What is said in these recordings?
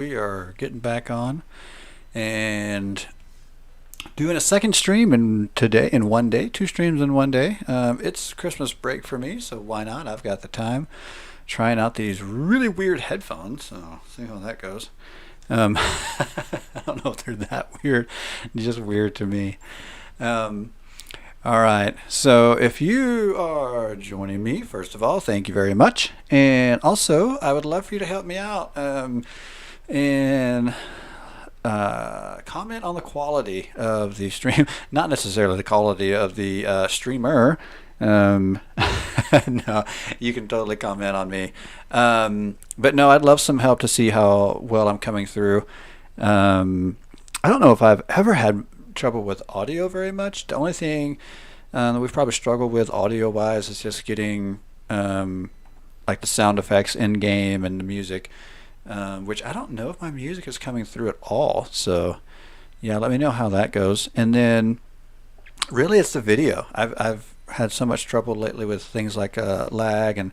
We are getting back on and doing a second stream in one day, two streams in one day. It's Christmas break for me, so why not? I've got the time. Trying out these really weird headphones, so see how that goes. I don't know if they're that weird, just weird to me. Um, all right, so if you are joining me, first of all, thank you very much. And also, I would love for you to help me out. And comment on the quality of the stream, not necessarily the quality of the streamer. No, you can totally comment on me. But no, I'd love some help to see how well I'm coming through. I don't know if I've ever had trouble with audio very much. The only thing that we've probably struggled with audio wise is just getting like the sound effects in game and the music. Which I don't know if my music is coming through at all. So, yeah, let me know how that goes. And then, really, it's the video. I've had so much trouble lately with things like lag, and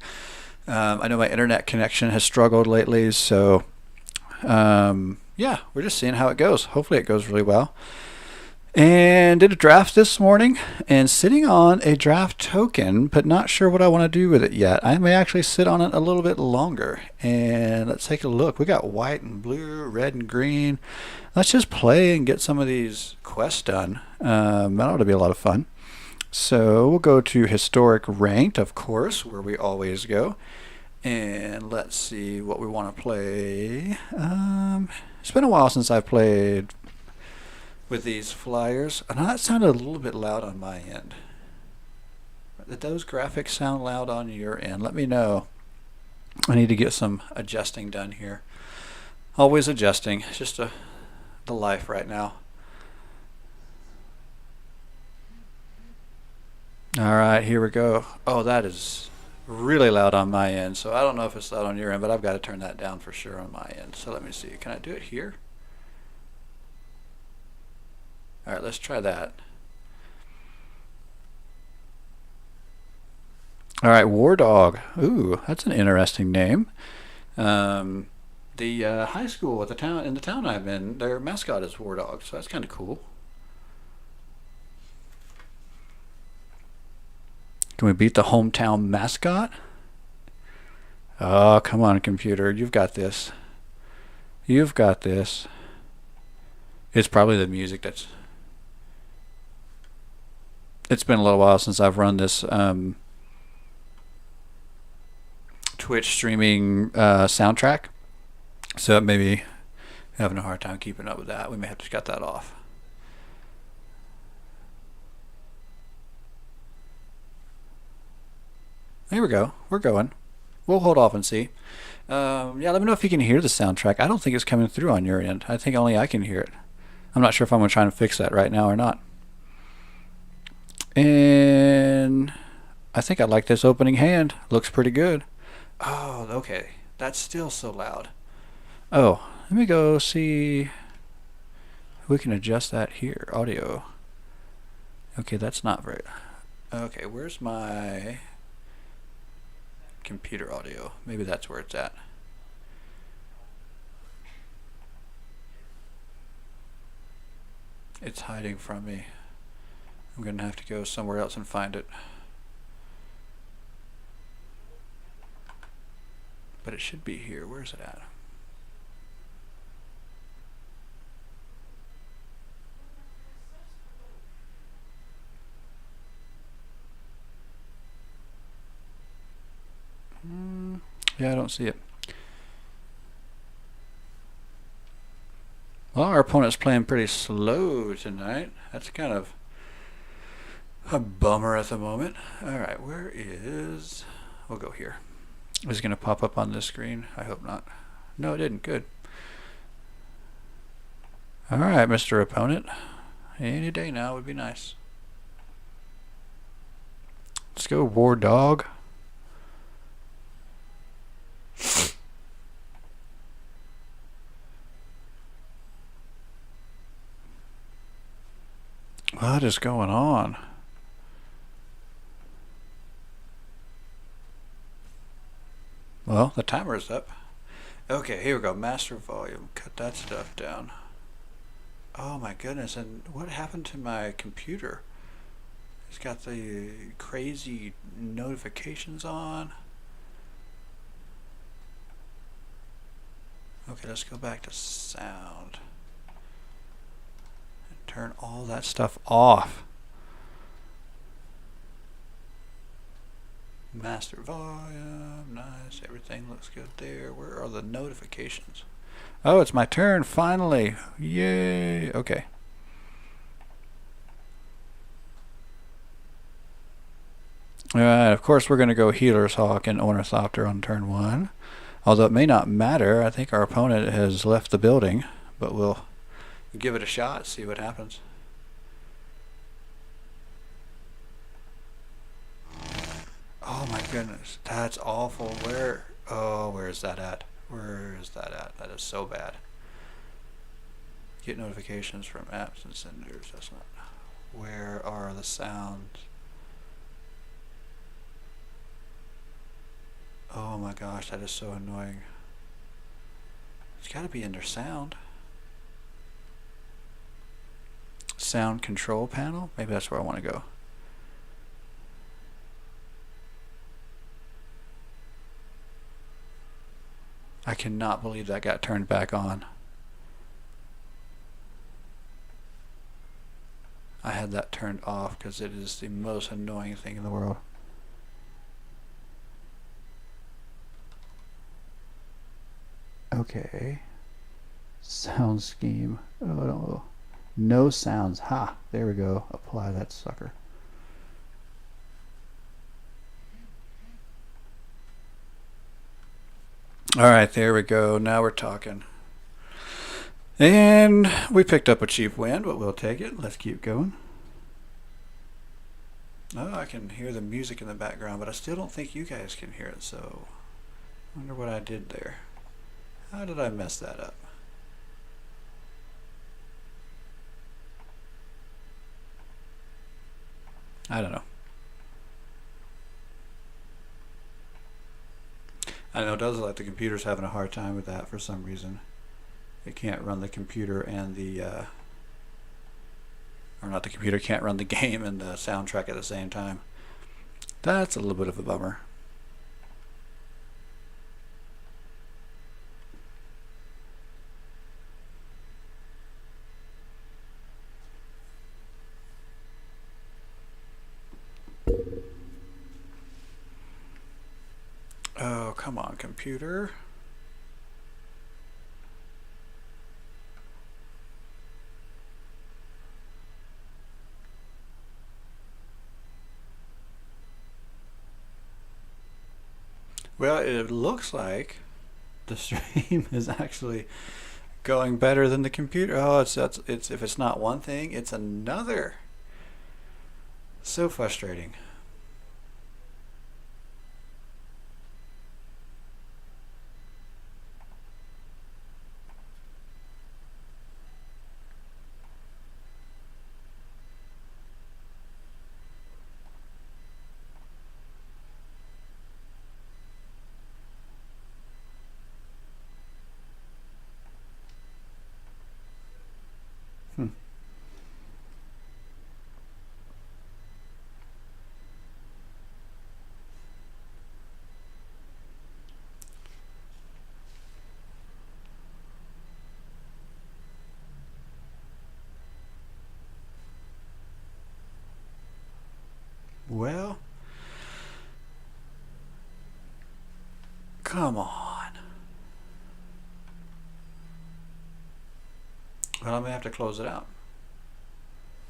I know my internet connection has struggled lately. So, yeah, we're just seeing how it goes. Hopefully, it goes really well. And did a draft this morning and sitting on a draft token, but not sure what I want to do with it yet. I may actually sit on it a little bit longer. And let's take a look. We got white and blue, red and green. Let's just play and get some of these quests done. That ought to be a lot of fun. So we'll go to historic ranked, of course, where we always go. And let's see what we want to play. It's been a while since I've played with these flyers. And that sounded a little bit loud on my end. Did those graphics sound loud on your end? Let me know. I need to get some adjusting done here. Always adjusting. It's just the life right now. Alright, here we go. Oh, that is really loud on my end. So I don't know if it's loud on your end, but I've got to turn that down for sure on my end. So let me see. Can I do it here? Alright, let's try that. Alright, War Dog. Ooh, that's an interesting name. The high school at the town in the town I'm in, their mascot is War Dog, so that's kind of cool. Can we beat the hometown mascot? Oh, come on, computer. You've got this. You've got this. It's probably the music that's... It's been a little while since I've run this Twitch streaming soundtrack, so maybe having a hard time keeping up with that. We may have to cut that off. There we go. We're going. We'll hold off and see. Yeah, let me know if you can hear the soundtrack. I don't think it's coming through on your end. I think only I can hear it. I'm not sure if I'm going to try and fix that right now or not. And I think I like this opening hand. Looks pretty good. Oh, okay. That's still so loud. Oh, let me go see if we can adjust that here. Audio. Okay, that's not very... Okay, where's my computer audio? Maybe that's where it's at. It's hiding from me. I'm going to have to go somewhere else and find it. But it should be here. Where's it at? Yeah, I don't see it. Well, our opponent's playing pretty slow tonight. That's kind of a bummer at the moment. Alright, where is... We'll go here. Is it going to pop up on this screen? I hope not. No, it didn't. Good. Alright, Mr. Opponent. Any day now would be nice. Let's go, War Dog. What is going on? Well, the timer is up. Okay, here we go. Master volume. Cut that stuff down. Oh my goodness, and what happened to my computer? It's got the crazy notifications on. Okay, let's go back to sound. And turn all that stuff off. Master volume, nice. Everything looks good there. Where are the notifications? Oh, it's my turn, finally. Yay. Okay. Alright, of course we're going to go Healer's Hawk and Ornithopter on turn 1. Although it may not matter. I think our opponent has left the building. But we'll give it a shot, see what happens. Oh my goodness, that's awful. Where is that at? Where is that at? That is so bad. Get notifications from apps and senders. That's not. Where are the sounds? Oh my gosh, that is so annoying. It's got to be under sound. Sound control panel? Maybe that's where I want to go. I cannot believe that got turned back on. I had that turned off because it is the most annoying thing in the world. Okay. Sound scheme. Oh no. No sounds. Ha! There we go. Apply that sucker. Alright, there we go. Now we're talking. And we picked up a cheap win, but we'll take it. Let's keep going. Oh, I can hear the music in the background, but I still don't think you guys can hear it, so I wonder what I did there. How did I mess that up? I don't know. I know it does look like the computer's having a hard time with that for some reason. It can't run the computer and the or not the computer can't run the game and the soundtrack at the same time. That's a little bit of a bummer. Oh, come on, computer. Well, it looks like the stream is actually going better than the computer. Oh, it's if it's not one thing, it's another. So frustrating. Hmm. Well, come on. Well, I'm gonna have to close it out.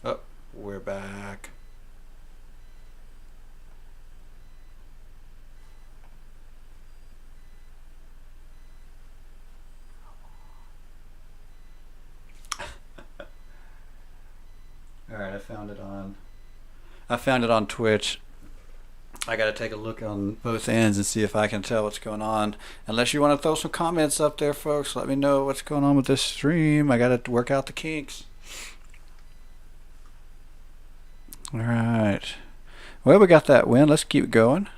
Oh, we're back. All right, I found it on Twitch. I got to take a look on both ends and see if I can tell what's going on. Unless you want to throw some comments up there, folks, let me know what's going on with this stream. I got to work out the kinks. All right. Well, we got that win. Let's keep going.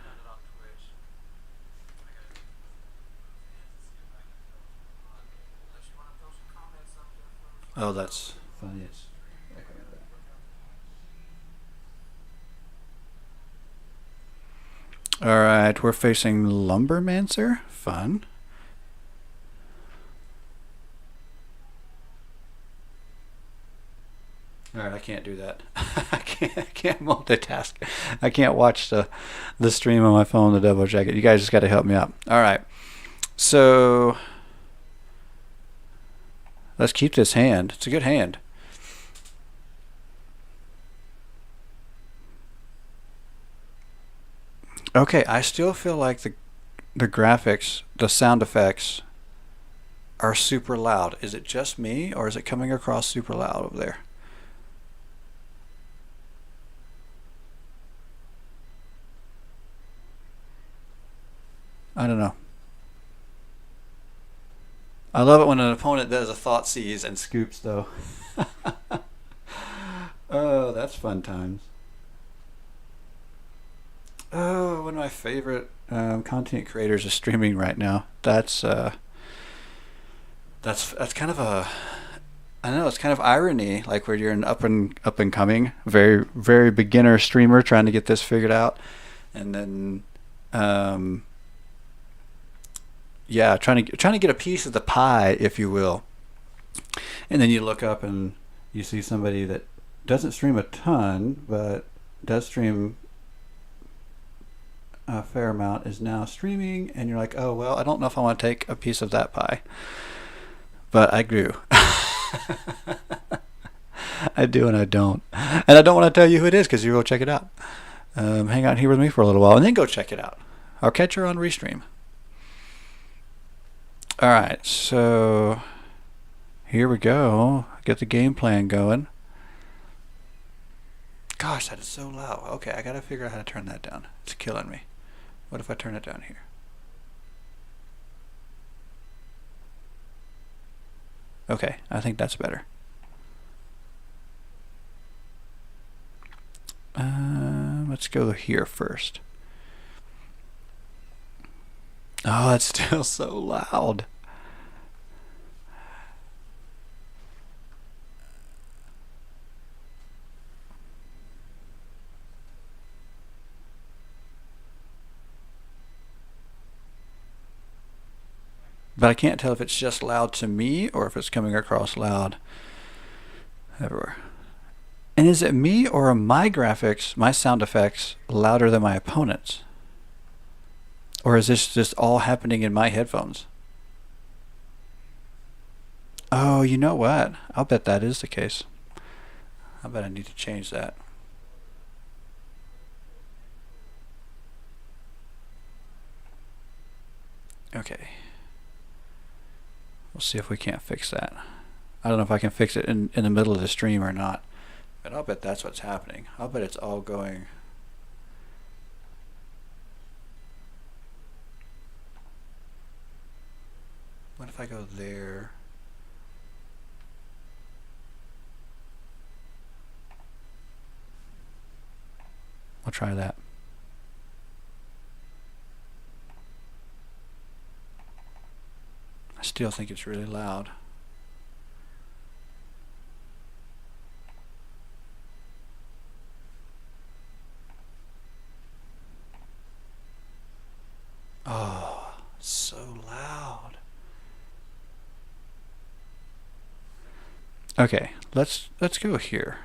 Oh, that's funny. It's all right. We're facing Lumbermancer. Fun. All right, I can't do that. I can't multitask. I can't watch the stream on my phone to double check it. You guys just got to help me out. All right. So let's keep this hand. It's a good hand. Okay, I still feel like the graphics, the sound effects are super loud. Is it just me, or is it coming across super loud over there? I don't know. I love it when an opponent does a thought seize and scoops, though. Oh, that's fun times. Oh, one of my favorite content creators is streaming right now. That's kind of a, I don't know, it's kind of irony, like where you're an up and coming, very very beginner streamer trying to get this figured out, and then um, yeah, trying to get a piece of the pie, if you will, and then you look up and you see somebody that doesn't stream a ton but does stream a fair amount is now streaming, and you're like, oh well, I don't know if I want to take a piece of that pie, but I grew. I do and I don't, and I don't want to tell you who it is because you go check it out. Hang out here with me for a little while and then go check it out. I'll catch her on restream. All right, so here we go. Get the game plan going. Gosh, that is so loud. Okay, I gotta figure out how to turn that down. It's killing me. What if I turn it down here? Okay, I think that's better. Let's go here first. Oh, it's still so loud. But I can't tell if it's just loud to me or if it's coming across loud everywhere. And is it me, or are my graphics, my sound effects, louder than my opponent's? Or is this just all happening in my headphones? Oh, you know what? I'll bet that is the case. I bet I need to change that. Okay. We'll see if we can't fix that. I don't know if I can fix it in the middle of the stream or not. But I'll bet that's what's happening. I'll bet it's all going. What if I go there? I'll try that. I still think it's really loud. Oh, so loud. Okay, let's go here.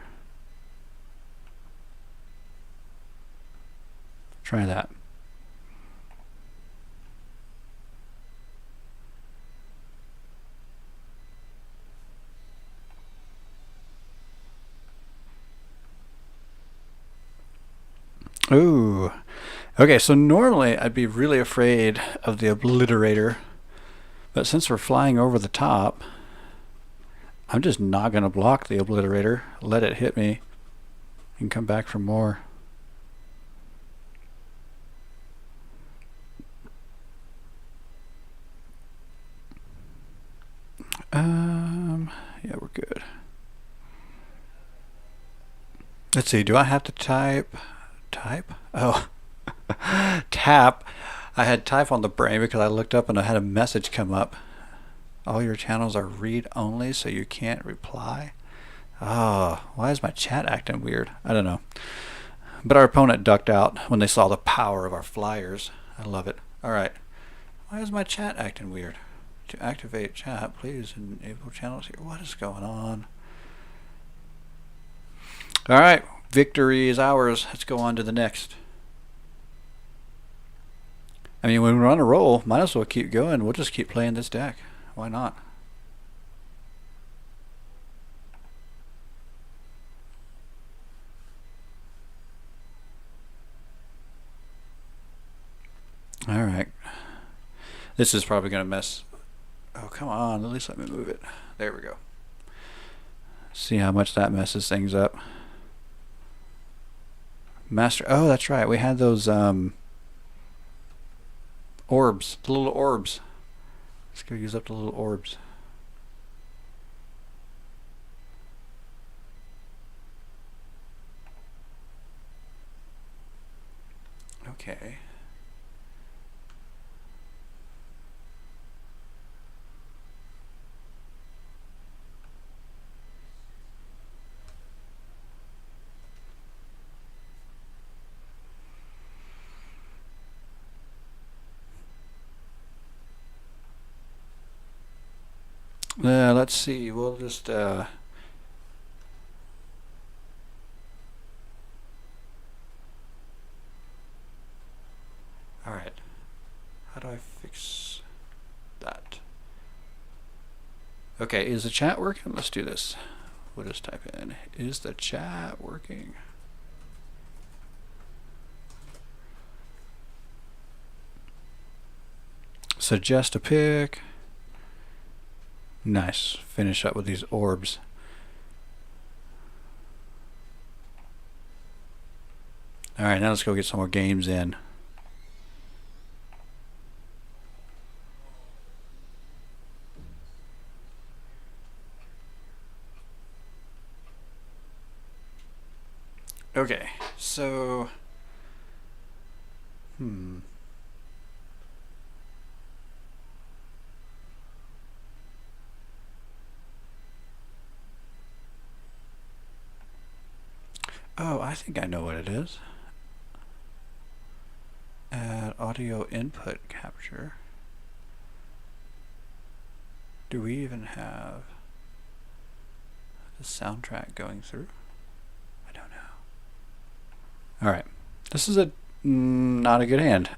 Try that. Ooh. Okay, so normally I'd be really afraid of the obliterator, but since we're flying over the top, I'm just not going to block the obliterator. Let it hit me and come back for more. Yeah, we're good. Let's see, do I have to type? Oh, tap. I had type on the brain because I looked up and I had a message come up. All your channels are read only, so you can't reply. Oh, why is my chat acting weird? I don't know. But our opponent ducked out when they saw the power of our flyers. I love it. Alright. Why is my chat acting weird? To activate chat, please enable channels here. What is going on? Alright. Victory is ours. Let's go on to the next. I mean, when we're on a roll, might as well keep going. We'll just keep playing this deck. Why not? Alright. This is probably going to mess. Oh, come on. At least let me move it. There we go. See how much that messes things up. Master. Oh, that's right. We had those orbs. The little orbs. Let's go use up the little orbs. Okay. Let's see. We'll just all right. How do I fix that? Okay, is the chat working? Let's do this. We'll just type in, is the chat working? Suggest a pick. Nice. Finish up with these orbs. Alright, now let's go get some more games in. Okay, so oh, I think I know what it is. Add audio input capture. Do we even have the soundtrack going through? I don't know. Alright. This is not a good hand.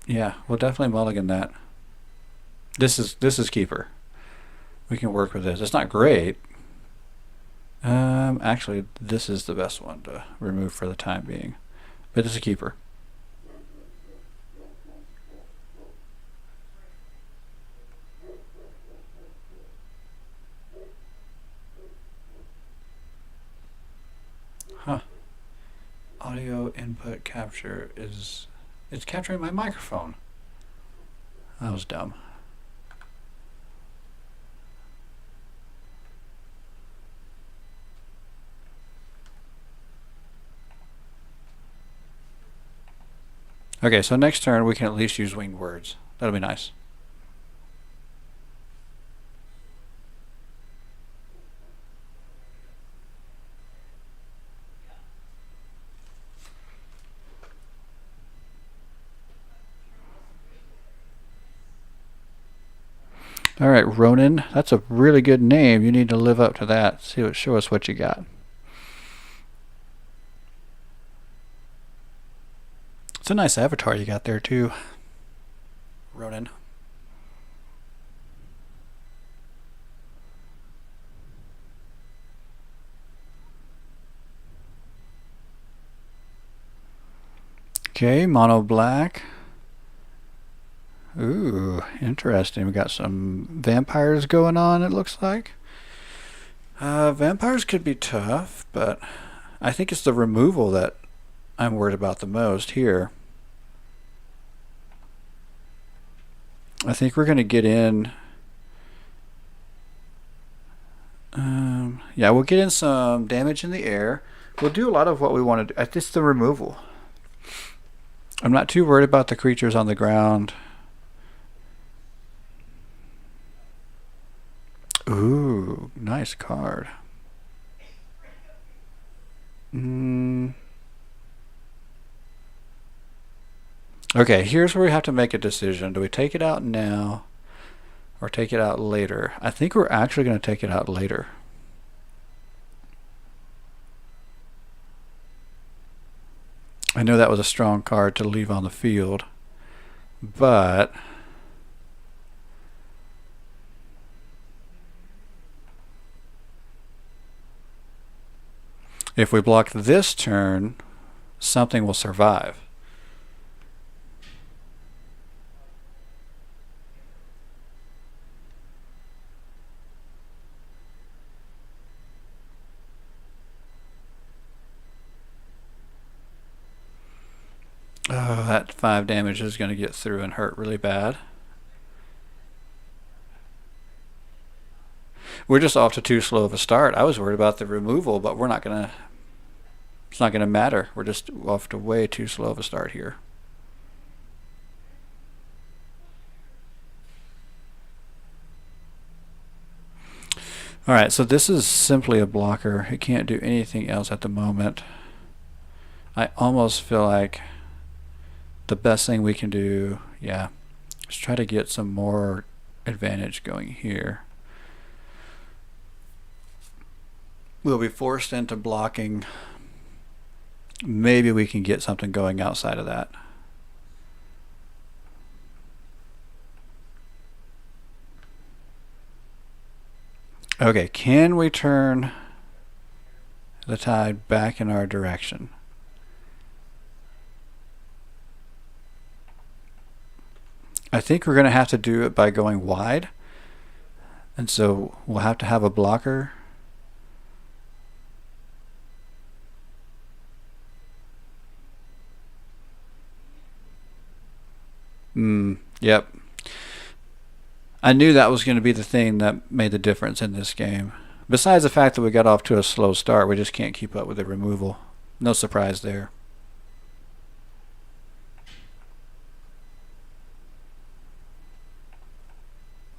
Yeah, we'll definitely mulligan that. This is keeper. We can work with this. It's not great. Actually, this is the best one to remove for the time being. But it's a keeper. Huh. Audio input capture is... It's capturing my microphone. That was dumb. Okay, so next turn we can at least use winged words. That'll be nice. All right, Ronan, that's a really good name. You need to live up to that. Show us what you got. It's a nice avatar you got there too, Ronan. Okay, mono black. Ooh, interesting. We got some vampires going on, it looks like. Vampires could be tough, but I think it's the removal that I'm worried about the most here. I think we're going to get in... yeah, we'll get in some damage in the air. We'll do a lot of what we want to do. It's the removal. I'm not too worried about the creatures on the ground. Ooh, nice card. Okay, here's where we have to make a decision. Do we take it out now or take it out later? I think we're actually going to take it out later. I know that was a strong card to leave on the field, but if we block this turn, something will survive. Oh, that 5 damage is going to get through and hurt really bad. We're just off to too slow of a start. I was worried about the removal, but we're not going to. It's not going to matter. We're just off to way too slow of a start here. Alright, so this is simply a blocker. It can't do anything else at the moment. I almost feel like the best thing we can do, yeah, is try to get some more advantage going here. We'll be forced into blocking. Maybe we can get something going outside of that. Okay, can we turn the tide back in our direction? I think we're going to have to do it by going wide. And so we'll have to have a blocker. Yep. I knew that was going to be the thing that made the difference in this game. Besides the fact that we got off to a slow start, we just can't keep up with the removal. No surprise there.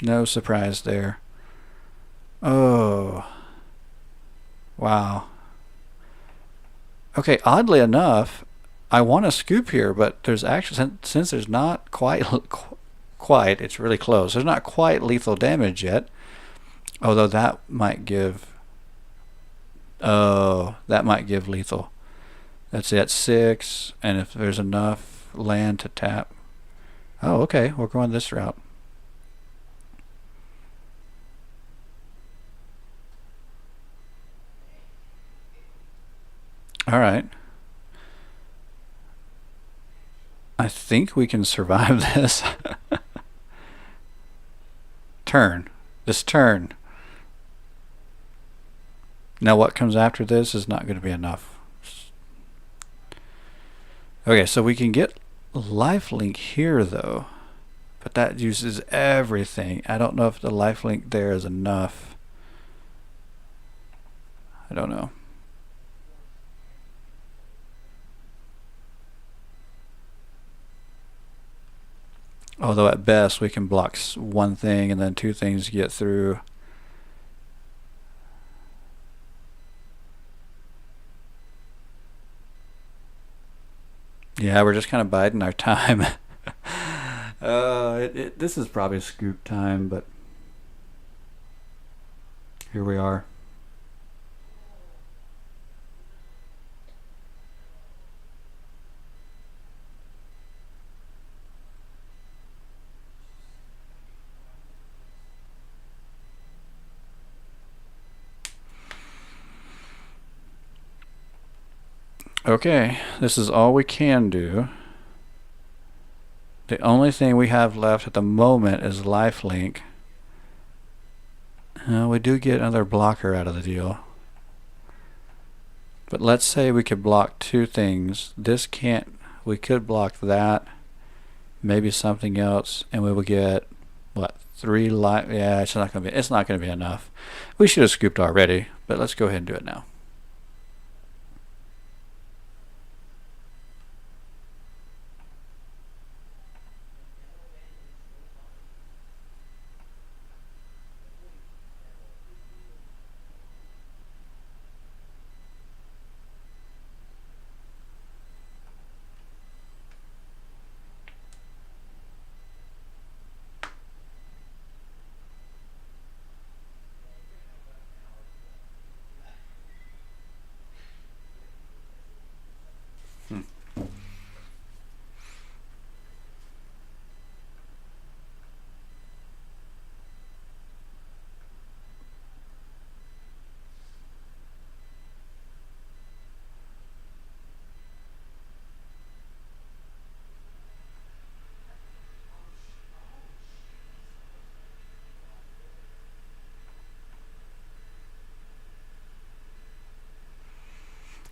No surprise there. Oh. Wow. Okay, oddly enough, I want to scoop here, but there's actually, since there's not quite, it's really close. There's not quite lethal damage yet. Although that might give, that might give lethal. That's at 6, and if there's enough land to tap. Oh, okay, we're going this route. All right. I think we can survive this. This turn. Now what comes after this is not going to be enough. Okay, so we can get lifelink here though, but that uses everything. I don't know if the lifelink there is enough. I don't know. Although at best we can block one thing and then 2 things get through. Yeah, we're just kind of biding our time. This is probably scoop time, but here we are. Okay, this is all we can do. The only thing we have left at the moment is lifelink. We do get another blocker out of the deal. But let's say we could block 2 things. This can't, we could block that, maybe something else, and we will get, what, 3 life? Yeah, it's not gonna be enough. We should have scooped already, but let's go ahead and do it now.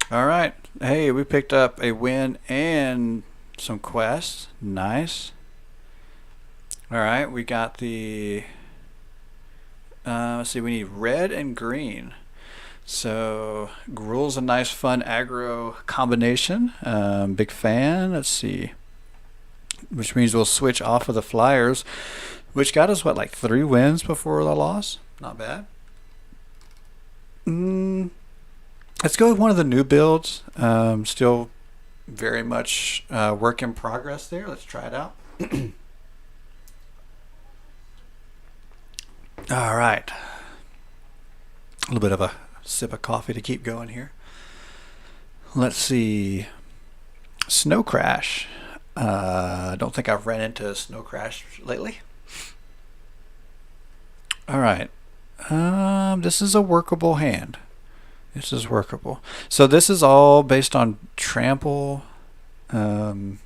All right. Hey, we picked up a win and some quests. Nice. All right, we got the. Let's see, we need red and green. So, Gruul's a nice, fun aggro combination. Big fan. Let's see. Which means we'll switch off of the Flyers, which got us, what, like 3 wins before the loss? Not bad. Let's go with one of the new builds. Still very much work in progress there. Let's try it out. All right. A little bit of a sip of coffee to keep going here. Let's see. Snow Crash. I don't think I've ran into Snow Crash lately. All right. This is a workable hand. This is workable. So this is all based on trample. Is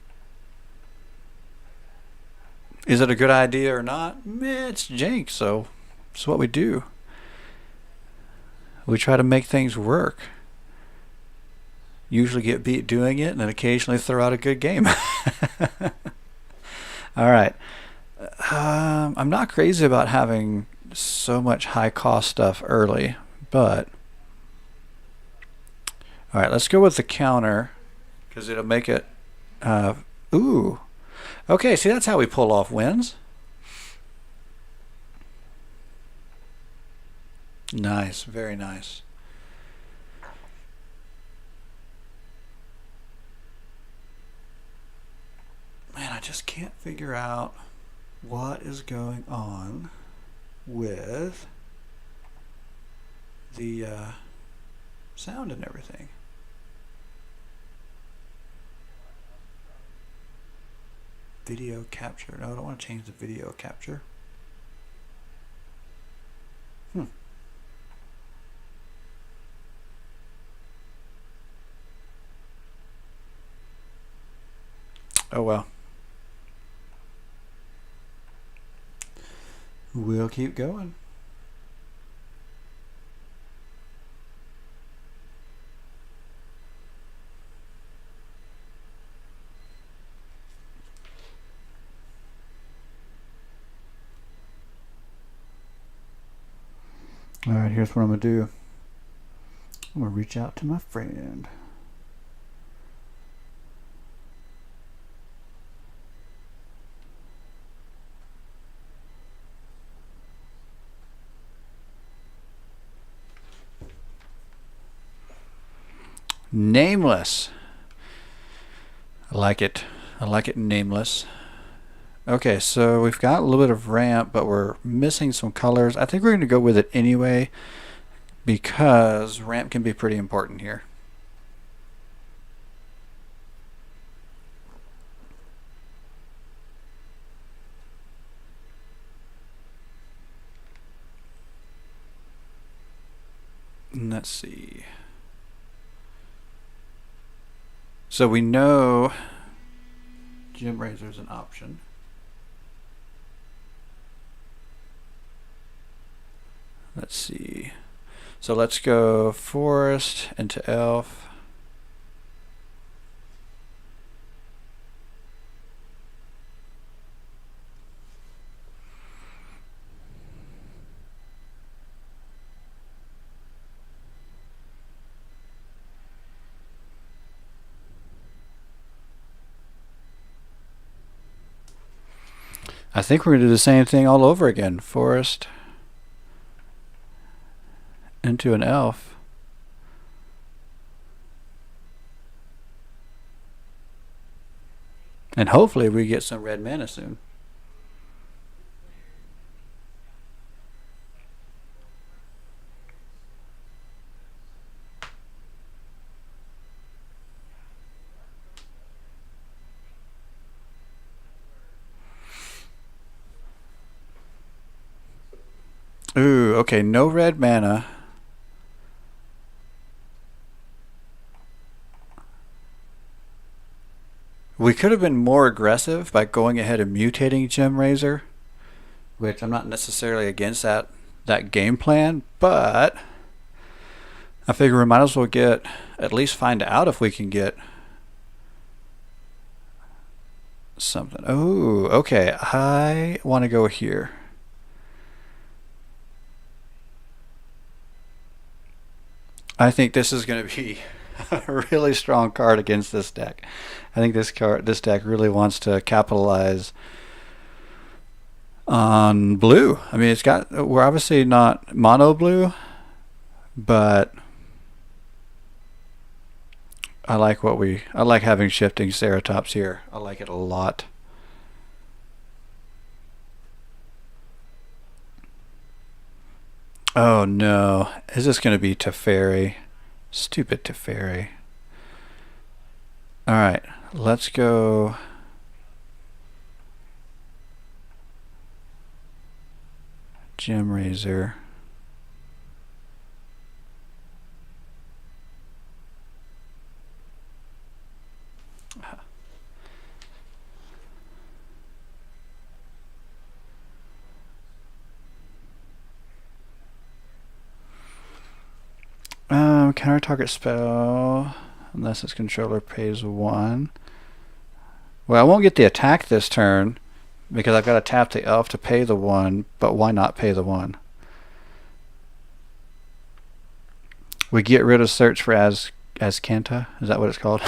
it a good idea or not? It's jank, so it's what we do. We try to make things work. Usually get beat doing it, and then occasionally throw out a good game. All right. I'm not crazy about having so much high cost stuff early, but all right, let's go with the counter because it'll make it. Ooh. Okay, see, that's how we pull off wins. Nice, very nice. Man, I just can't figure out what is going on with the sound and everything. Video capture. No, I don't want to change the video capture. Oh well. We'll keep going. All right, here's what I'm going to do. I'm going to reach out to my friend. Nameless. I like it. I like it nameless. Okay, so we've got a little bit of ramp, but we're missing some colors. I think we're going to go with it anyway because ramp can be pretty important here. Let's see. So we know Gem Razor is an option. Let's see. So let's go Forest into Elf. I think we're going to do the same thing all over again. Forest into an Elf. And hopefully we get some red mana soon. Ooh, okay, no red mana. We could have been more aggressive by going ahead and mutating Gem Razor, which I'm not necessarily against that game plan, but I figure we might as well at least find out if we can get something. Oh, okay. I want to go here. I think this is going to be a really strong card against this deck. I think this deck really wants to capitalize on blue. I mean, we're obviously not mono blue, but I like having shifting Ceratops here. I like it a lot. Oh no, is this going to be Teferi? Stupid Teferi. Alright, let's go. Gem Razor. Counter target spell unless its controller pays 1. Well, I won't get the attack this turn because I've got to tap the elf to pay the 1, but why not pay the 1? We get rid of search for Azcanta. Is that what it's called?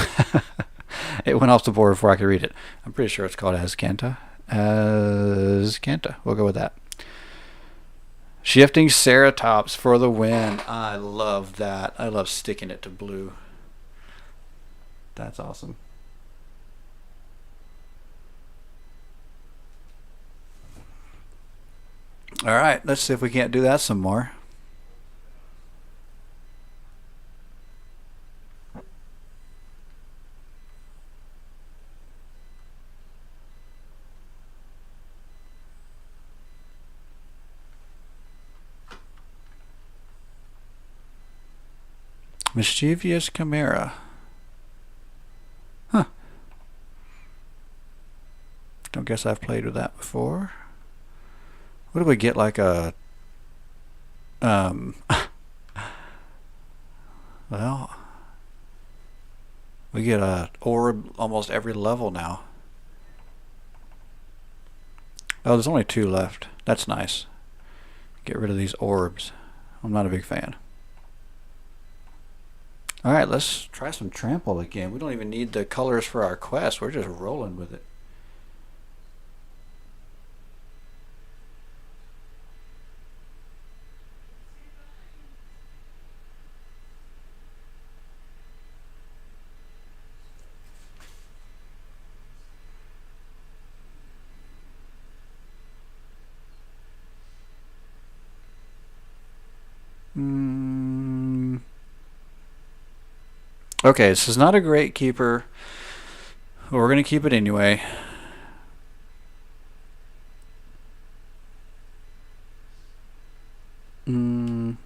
It went off the board before I could read it. I'm pretty sure it's called Azcanta. Azcanta. We'll go with that. Shifting Ceratops for the win. I love that. I love sticking it to blue. That's awesome. Alright, let's see if we can't do that some more. Mischievous Chimera. Huh. Don't guess I've played with that before. What do we get, like a... well... we get a orb almost every level now. Oh, there's only 2 left. That's nice. Get rid of these orbs. I'm not a big fan. Alright, let's try some trample again. We don't even need the colors for our quest. We're just rolling with it. Okay, this is not a great keeper, but we're going to keep it anyway. I mean,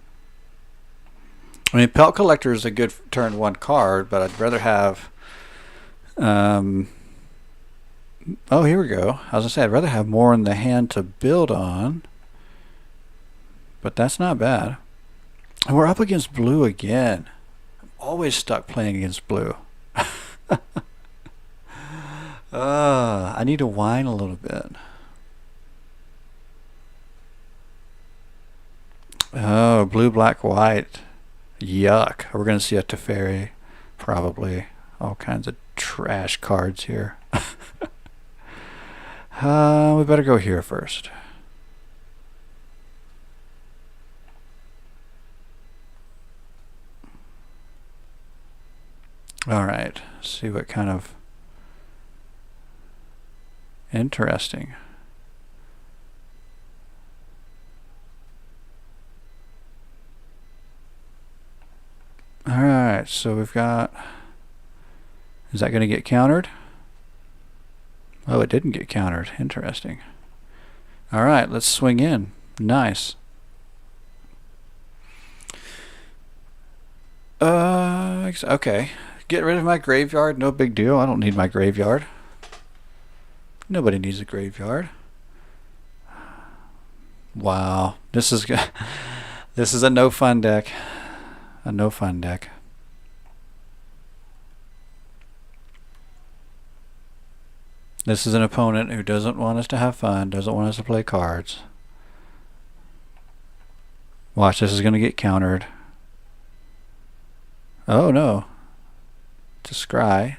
Pelt Collector is a good turn 1 card, but I'd rather have... oh, here we go. I was going to say, I'd rather have more in the hand to build on. But that's not bad. And we're up against blue again. Always stuck playing against blue. I need to whine a little bit. Oh, blue, black, white. Yuck. We're going to see a Teferi, probably. All kinds of trash cards here. We better go here first. Alright, see what kind of interesting. Alright, so we've got... Is that going to get countered? Oh, it didn't get countered. Interesting. Alright, let's swing in. Nice. Okay. Get rid of my graveyard, no big deal. I don't need my graveyard. Nobody needs a graveyard. Wow, this is a no fun deck. A no fun deck. This is an opponent who doesn't want us to have fun, doesn't want us to play cards. Watch, this is going to get countered. Oh no. It's a scry.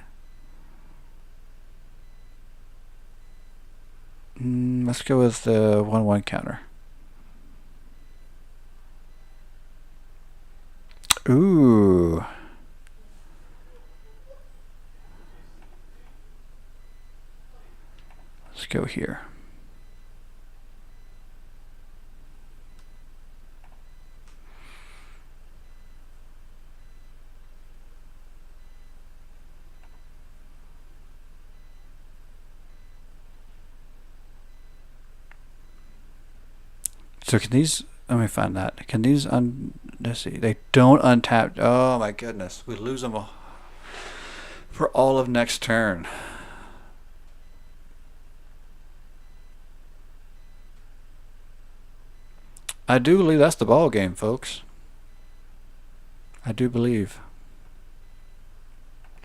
Let's go with the 1/1 counter. Ooh. Let's go here. So can these, let me find that. Can these, let's see, they don't untap. Oh my goodness. We lose them all for all of next turn. I do believe that's the ball game, folks. I do believe.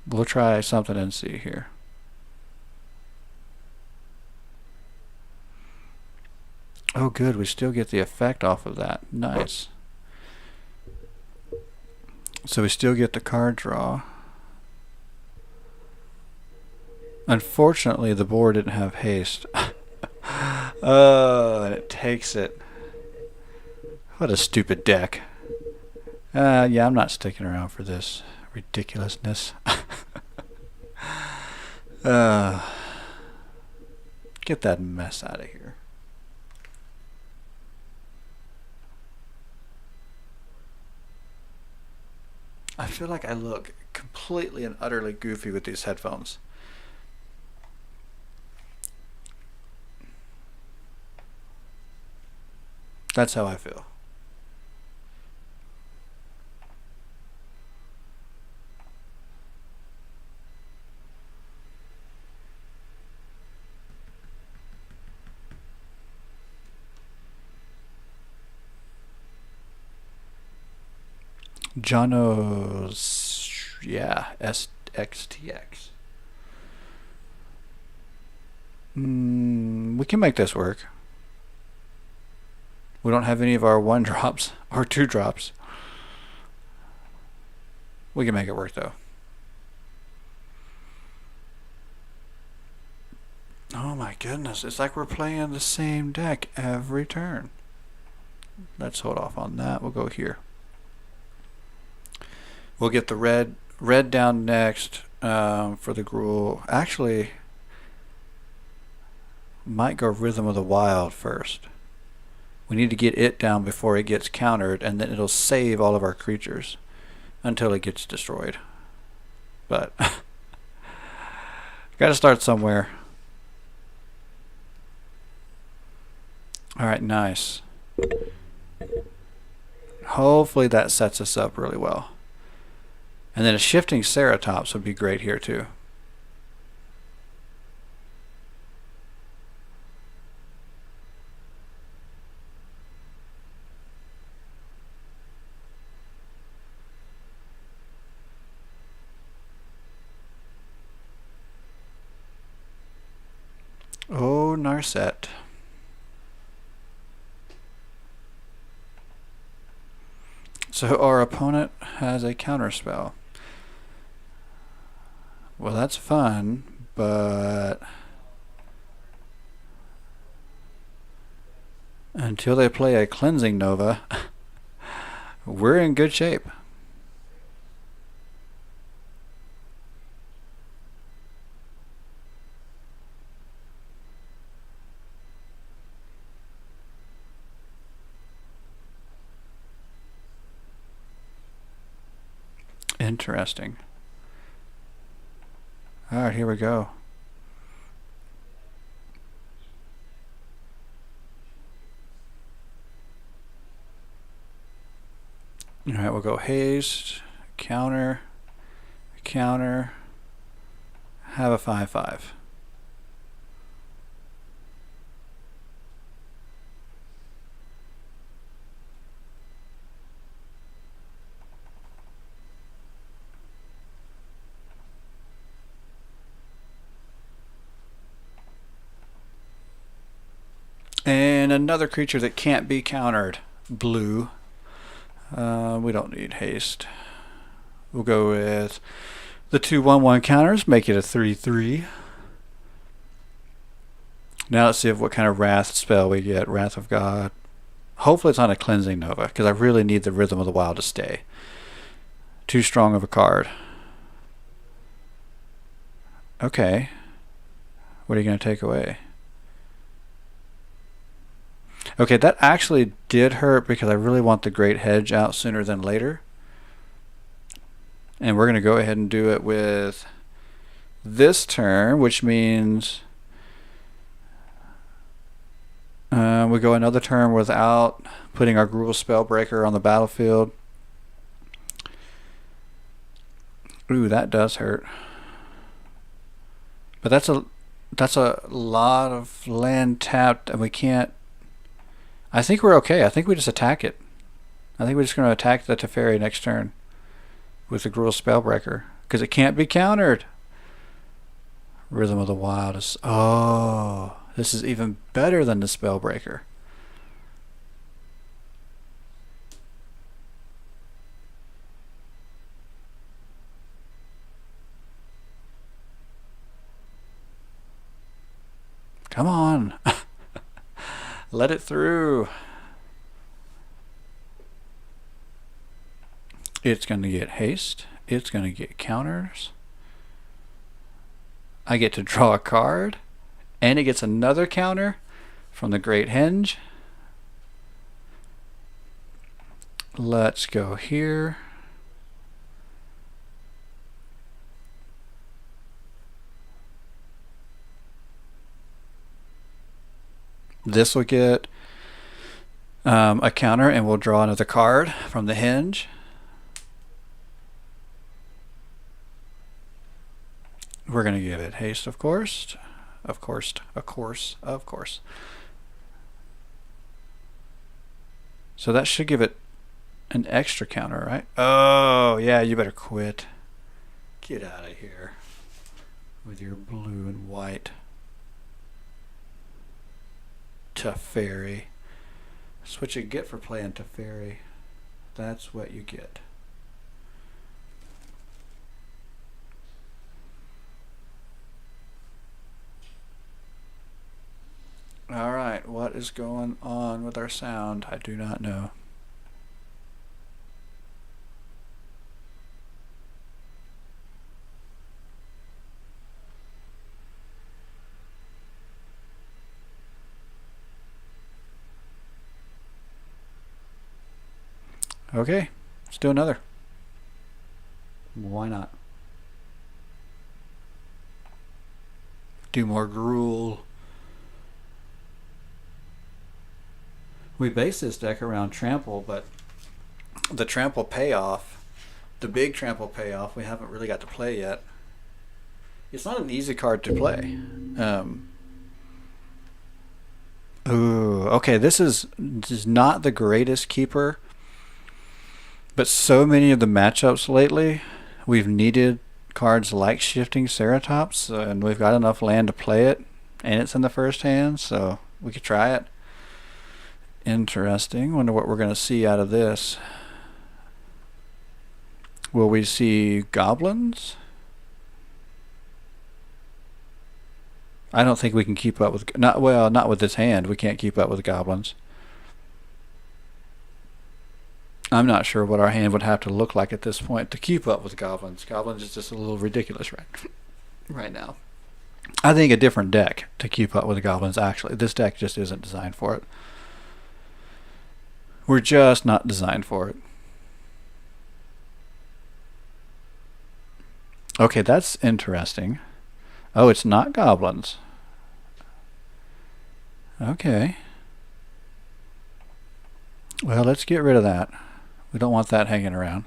We'll try something and see here. Oh good, we still get the effect off of that. Nice. So we still get the card draw. Unfortunately, the board didn't have haste. Oh, and it takes it. What a stupid deck. Yeah, I'm not sticking around for this ridiculousness. Get that mess out of here. I feel like I look completely and utterly goofy with these headphones. That's how I feel. Jono's, yeah, SXTX. We can make this work. We don't have any of our 1-drops or 2-drops. We can make it work though. Oh my goodness, it's like we're playing the same deck every turn. Let's hold off on that. We'll go here. We'll get the red down next for the Gruul. Actually, might go Rhythm of the Wild first. We need to get it down before it gets countered, and then it'll save all of our creatures until it gets destroyed. But gotta start somewhere. Alright, nice. Hopefully that sets us up really well. And then a shifting Ceratops would be great here too. Oh, Narset. So our opponent has a counterspell. Well, that's fun, but until they play a Cleansing Nova, we're in good shape. Interesting. Alright, here we go. Alright, we'll go haste, counter, counter, have a 5/5. And another creature that can't be countered. Blue. We don't need haste. We'll go with the 2/1/1 counters, make it a 3/3. Now let's see what kind of Wrath spell we get. Wrath of God. Hopefully it's on a Cleansing Nova, because I really need the Rhythm of the Wild to stay. Too strong of a card. Okay. What are you going to take away? Okay, that actually did hurt because I really want the Great Hedge out sooner than later. And we're going to go ahead and do it with this turn, which means we go another turn without putting our Gruul Spellbreaker on the battlefield. Ooh, that does hurt. But that's a lot of land tapped, and we can't. I think we're okay. I think we just attack it. I think we're just going to attack the Teferi next turn with the Gruul Spellbreaker, because it can't be countered. Rhythm of the Wild is... Oh, this is even better than the Spellbreaker. Come on. Let it through. It's going to get haste. It's going to get counters. I get to draw a card. And it gets another counter from the Great Henge. Let's go here. This will get a counter, and we'll draw another card from the Henge. We're going to give it haste, of course. Of course. So that should give it an extra counter, right? Oh, yeah, you better quit. Get out of here with your blue and white. Teferi. That's what you get for playing Teferi. That's what you get. Alright, what is going on with our sound? I do not know. Okay, let's do another. Why not? Do more Gruul. We base this deck around Trample, but the Trample payoff, the big Trample payoff, we haven't really got to play yet. It's not an easy card to play. Ooh, okay, this is not the greatest keeper, but so many of the matchups lately, we've needed cards like Shifting Ceratops, and we've got enough land to play it, and it's in the first hand, so we could try it. Interesting. Wonder what we're going to see out of this. Will we see goblins? I don't think we can keep up with... Not with this hand. We can't keep up with goblins. I'm not sure what our hand would have to look like at this point to keep up with goblins. Goblins is just a little ridiculous right now. I think a different deck to keep up with the goblins, actually. This deck just isn't designed for it. We're just not designed for it. Okay, that's interesting. Oh, it's not goblins. Okay. Well, let's get rid of that. We don't want that hanging around.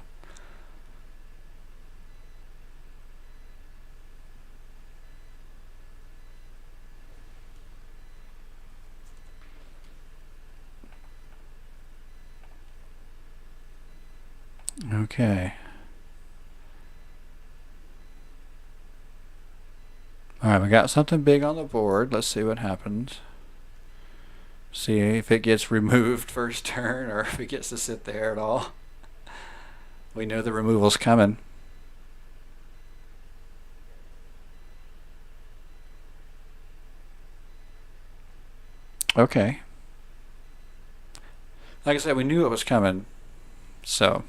Okay. Alright, we got something big on the board. Let's see what happens. See if it gets removed first turn or if it gets to sit there at all. We know the removal's coming. Okay. Like I said, we knew it was coming. So.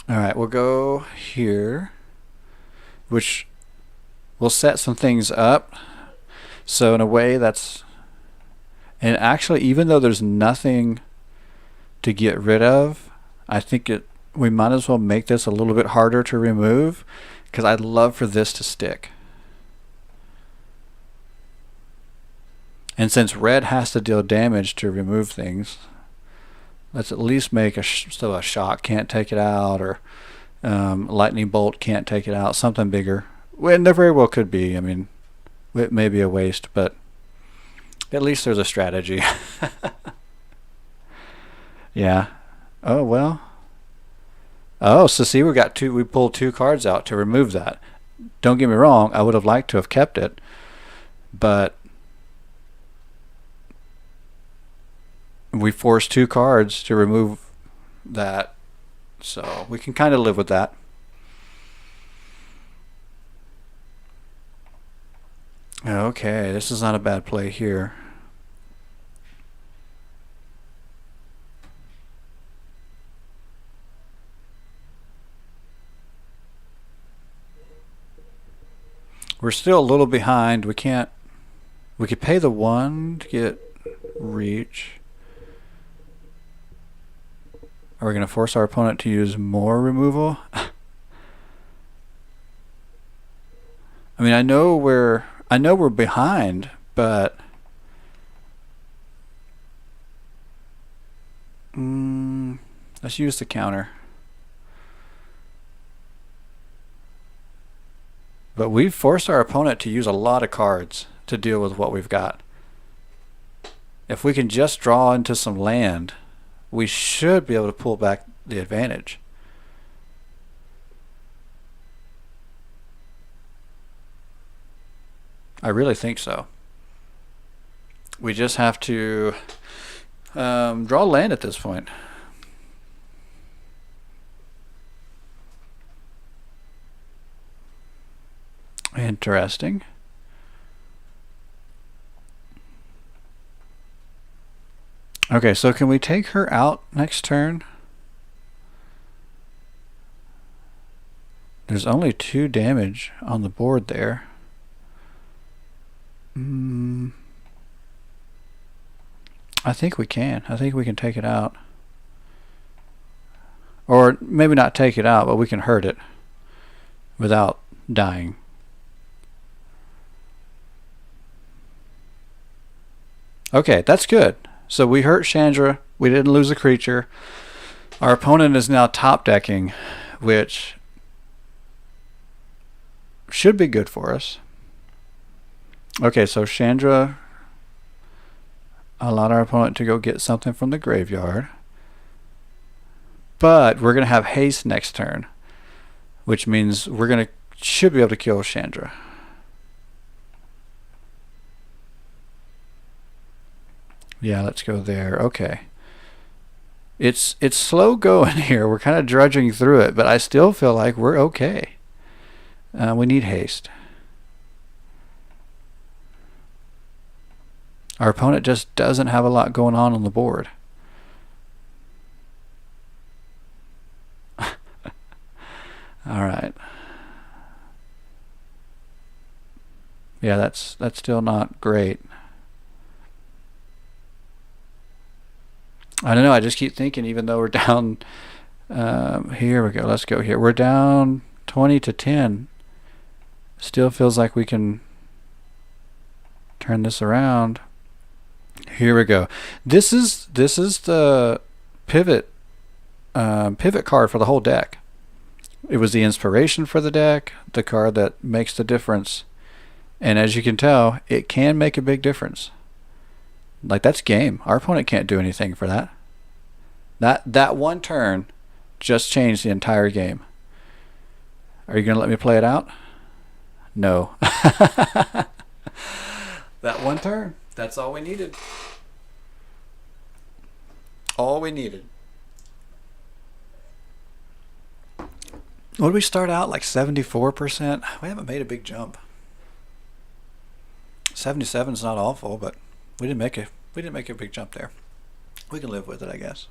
Alright, we'll go here, which will set some things up. So in a way that's, and actually even though there's nothing to get rid of, I think we might as well make this a little bit harder to remove, because I'd love for this to stick. And since red has to deal damage to remove things, let's at least make so a shock can't take it out, or lightning bolt can't take it out, something bigger. And there very well could be. I mean, it may be a waste, but at least there's a strategy. Yeah. Oh, well. Oh, so see, we pulled 2 cards out to remove that. Don't get me wrong, I would have liked to have kept it, but we forced 2 cards to remove that, so we can kind of live with that. Okay, this is not a bad play here. We're still a little behind. We could pay the 1 to get reach. Are we going to force our opponent to use more removal? I mean, I know we're behind, but let's use the counter. But we've forced our opponent to use a lot of cards to deal with what we've got. If we can just draw into some land, we should be able to pull back the advantage. I really think so. We just have to draw land at this point. Interesting. Okay, so can we take her out next turn? There's only 2 damage on the board there. I think we can. I think we can take it out. Or maybe not take it out, but we can hurt it without dying. Okay, that's good. So we hurt Chandra. We didn't lose a creature. Our opponent is now top decking, which should be good for us. Okay, so Chandra allowed our opponent to go get something from the graveyard. But we're going to have haste next turn, which means should be able to kill Chandra. Yeah, let's go there. Okay. It's slow going here. We're kind of drudging through it, but I still feel like we're okay. We need haste. Our opponent just doesn't have a lot going on the board. All right. Yeah, that's still not great. I don't know. I just keep thinking, even though we're down, here we go. Let's go here. We're down 20-10. Still feels like we can turn this around. Here we go. This is the pivot card for the whole deck. It was the inspiration for the deck, the card that makes the difference. And as you can tell, it can make a big difference. Like, that's game. Our opponent can't do anything for that. That one turn Just changed the entire game. Are you going to let me play it out? No. That one turn. That's all we needed. All we needed. What did we start out? Like 74%? We haven't made a big jump. 77 is not awful, but we didn't make a big jump there. We can live with it, I guess.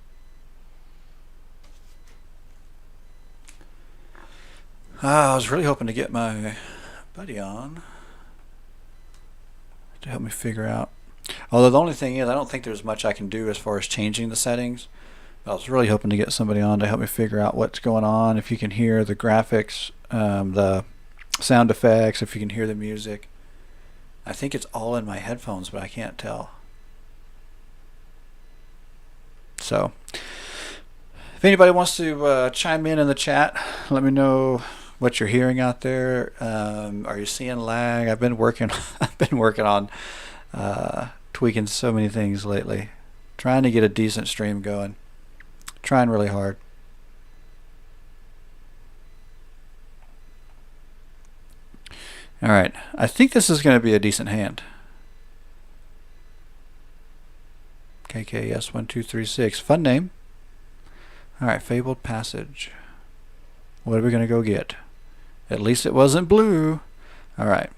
I was really hoping to get my buddy on to help me figure out. Although the only thing is, I don't think there's much I can do as far as changing the settings. But I was really hoping to get somebody on to help me figure out what's going on. If you can hear the graphics, the sound effects, if you can hear the music. I think it's all in my headphones, but I can't tell. So, if anybody wants to chime in the chat, let me know what you're hearing out there. Are you seeing lag? I've been working. I've been working on tweaking so many things lately, trying to get a decent stream going. Trying really hard. All right, I think this is going to be a decent hand. KKS1236, fun name. All right, Fabled Passage. What are we going to go get? At least it wasn't blue. All right.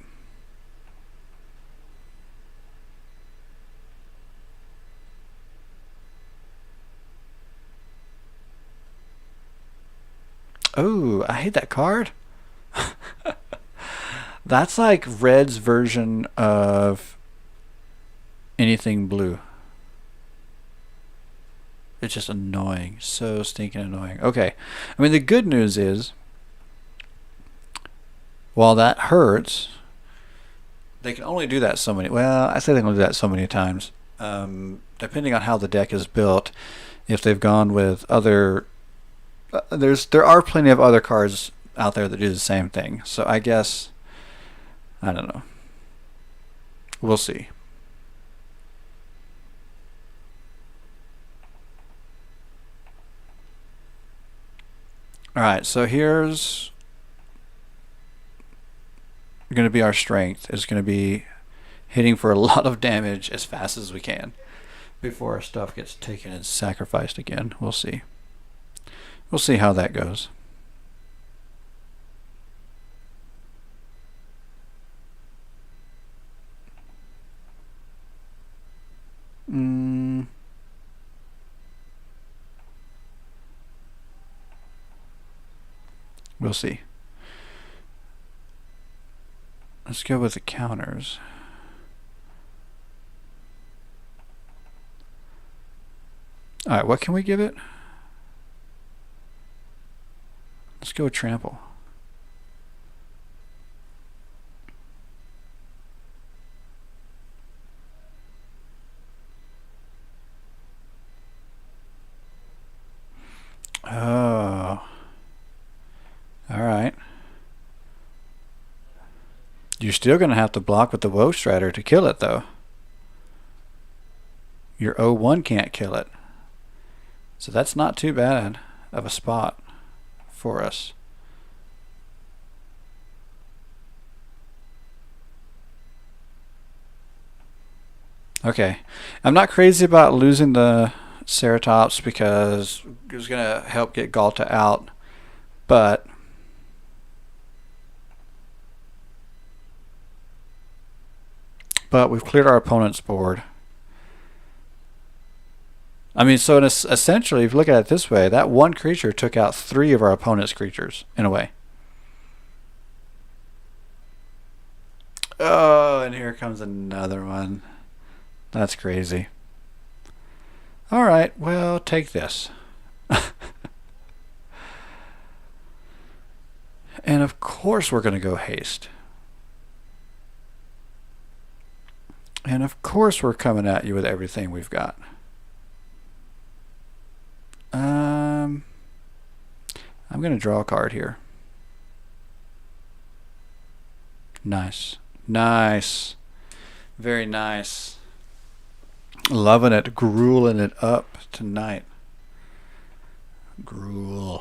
Oh, I hate that card. That's like Red's version of anything blue. It's just annoying. So stinking annoying. Okay. I mean, the good news is, while that hurts, they can only do that so many. Well, I say they can only do that so many times. Depending on how the deck is built, if they've gone with other... there are plenty of other cards out there that do the same thing. So I guess... I don't know. We'll see. Alright, so here's going to be our strength. It's going to be hitting for a lot of damage as fast as we can before our stuff gets taken and sacrificed again. We'll see. We'll see how that goes. We'll see. Let's go with the counters. Alright, what can we give it? Let's go with trample. Oh. Alright. You're still going to have to block with the Woe Strider to kill it, though. Your 0-1 can't kill it. So that's not too bad of a spot for us. Okay. I'm not crazy about losing the Ceratops because it was going to help get Galta out, but we've cleared our opponent's board. I mean, so essentially, if you look at it this way, that one creature took out 3 of our opponent's creatures, in a way. Oh, and here comes another one. That's crazy. Alright, well, take this. And of course we're going to go haste. And of course we're coming at you with everything we've got. I'm going to draw a card here. Nice. Nice. Very nice. Loving it. Grueling it up tonight. Gruel.